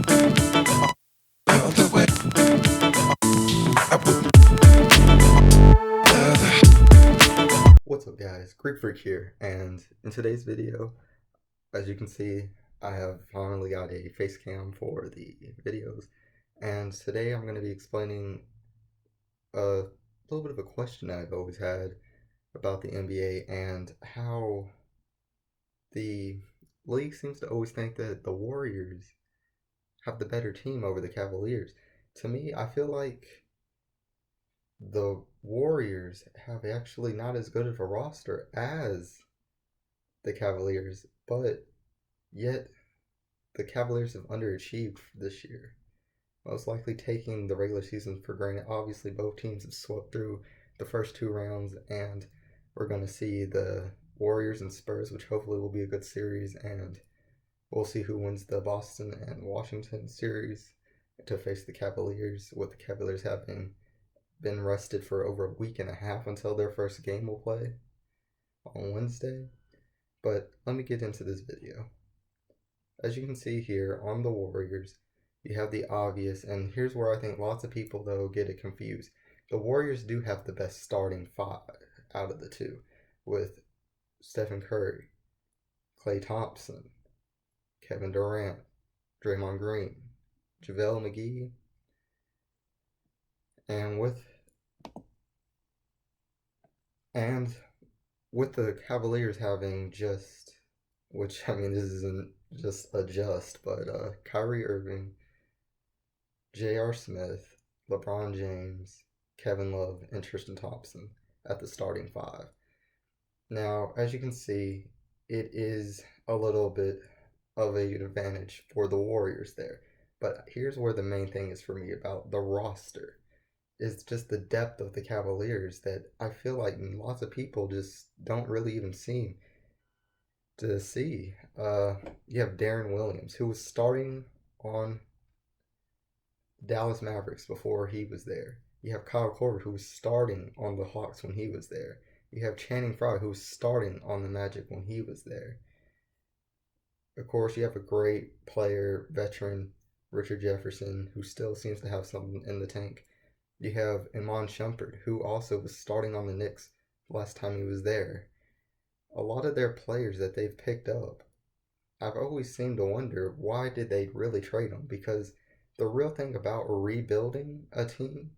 What's up guys, Greek Freak here, and in today's video, as you can see, I have finally got a face cam for the videos, and today I'm going to be explaining a little bit of a question I've always had about the NBA and how the league seems to always think that the Warriors have the better team over the Cavaliers. To me, I feel like the Warriors have actually not as good of a roster as the Cavaliers, but yet the Cavaliers have underachieved this year. Most likely taking the regular season for granted. Obviously, both teams have swept through the first two rounds, and we're going to see the Warriors and Spurs, which hopefully will be a good series, and we'll see who wins the Boston and Washington series to face the Cavaliers, with the Cavaliers having been rested for over a week and a half until their first game will play on Wednesday. But let me get into this video. As you can see here on the Warriors, you have the obvious, and here's where I think lots of people though get it confused. The Warriors do have the best starting five out of the two, with Stephen Curry, Klay Thompson, Kevin Durant, Draymond Green, JaVale McGee, and with the Cavaliers having just, which I mean this isn't just a just, but Kyrie Irving, J.R. Smith, LeBron James, Kevin Love, and Tristan Thompson at the starting five. Now, as you can see, it is a little bit of an advantage for the Warriors there. But here's where the main thing is for me about the roster. Is just the depth of the Cavaliers that I feel like lots of people just don't really even seem to see. You have Darren Williams, who was starting on Dallas Mavericks before he was there. You have Kyle Korver, who was starting on the Hawks when he was there. You have Channing Frye, who was starting on the Magic when he was there. Of course, you have a great player, veteran, Richard Jefferson, who still seems to have something in the tank. You have Iman Shumpert, who also was starting on the Knicks last time he was there. A lot of their players that they've picked up, I've always seemed to wonder, why did they really trade them? Because the real thing about rebuilding a team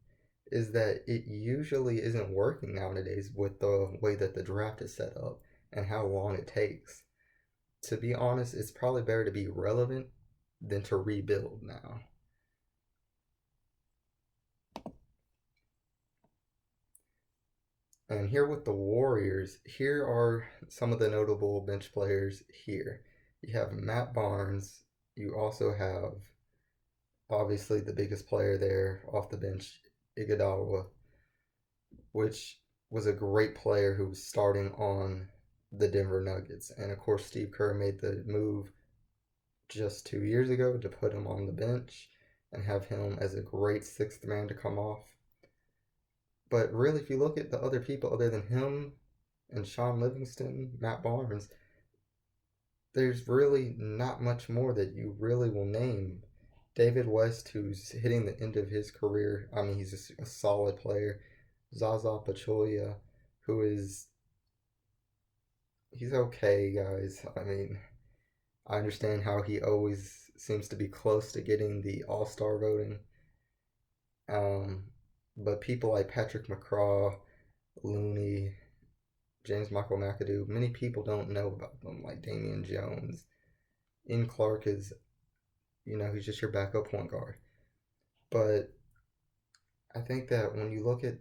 is that it usually isn't working nowadays with the way that the draft is set up and how long it takes. To be honest, it's probably better to be relevant than to rebuild now. And here with the Warriors, here are some of the notable bench players here. You have Matt Barnes. You also have, obviously, the biggest player there off the bench, Iguodala, which was a great player who was starting on the Denver Nuggets. And of course, Steve Kerr made the move just 2 years ago to put him on the bench and have him as a great sixth man to come off. But really, if you look at the other people other than him and Sean Livingston, Matt Barnes, there's really not much more that you really will name. David West, who's hitting the end of his career, I mean, he's a solid player. Zaza Pachulia, who is, he's okay, guys. I mean, I understand how he always seems to be close to getting the All-Star voting. But people like Patrick McCraw, Looney, James Michael McAdoo, many people don't know about them, like Damian Jones. Ian Clark is, he's just your backup point guard. But I think that when you look at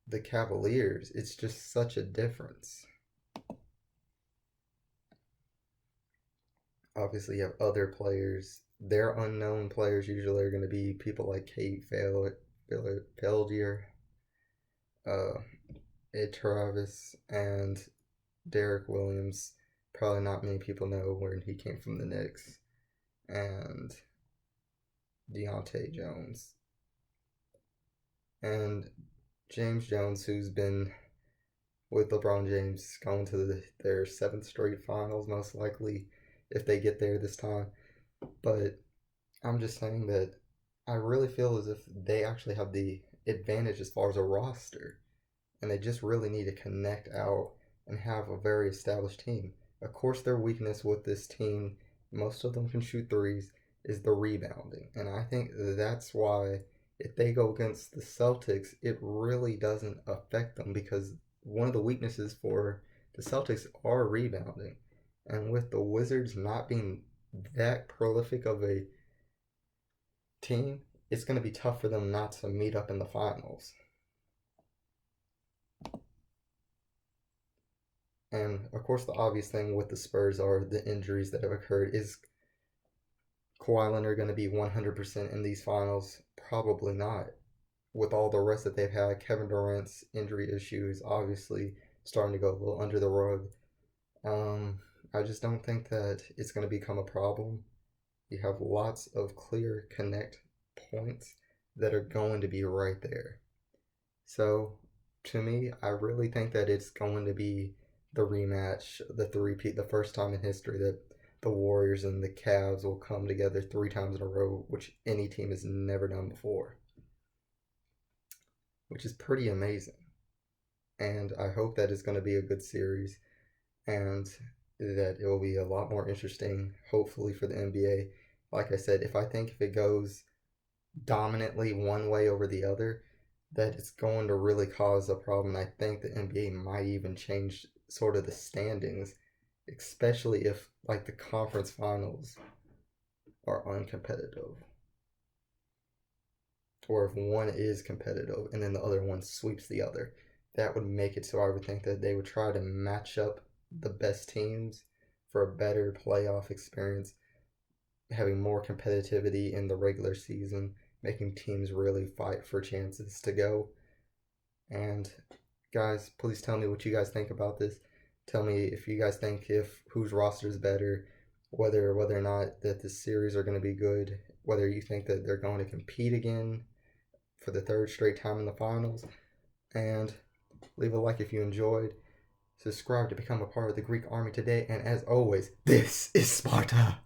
the Cavaliers, it's just such a difference. Obviously, you have other players. Their unknown players usually are going to be people like Kate Feldier, Ed Travis, and Derek Williams. Probably not many people know where he came from, the Knicks. And Deontay Jones. And James Jones, who's been with LeBron James going to their 7th straight finals, most likely, if they get there this time. But I'm just saying that I really feel as if they actually have the advantage as far as a roster, and they just really need to connect out and have a very established team. Of course, their weakness with this team, most of them can shoot threes, is the rebounding. And I think that's why if they go against the Celtics, it really doesn't affect them because one of the weaknesses for the Celtics are rebounding. And with the Wizards not being that prolific of a team, it's going to be tough for them not to meet up in the finals. And of course, the obvious thing with the Spurs are the injuries that have occurred. Is Kawhi Leonard going to be 100% in these finals? Probably not. With all the rest that they've had, Kevin Durant's injury issues obviously starting to go a little under the rug. I just don't think that it's going to become a problem. You have lots of clear connect points that are going to be right there. So, to me, I really think that it's going to be the rematch, the three-peat, the first time in history that the Warriors and the Cavs will come together 3 times in a row, which any team has never done before, which is pretty amazing. And I hope that it's going to be a good series and that it will be a lot more interesting, hopefully, for the NBA. Like I said, if it goes dominantly one way over the other, that it's going to really cause a problem. I think the NBA might even change sort of the standings, especially if like the conference finals are uncompetitive. Or if one is competitive and then the other one sweeps the other. That would make it so I would think that they would try to match up the best teams for a better playoff experience, having more competitivity in the regular season, making teams really fight for chances to go. And guys, please tell me what you guys think about this. Tell me if you guys think if whose roster is better, whether or not that this series are going to be good, whether you think that they're going to compete again for the third straight time in the finals. And leave a like if you enjoyed. Subscribe to become a part of the Greek army today. And as always, this is Sparta.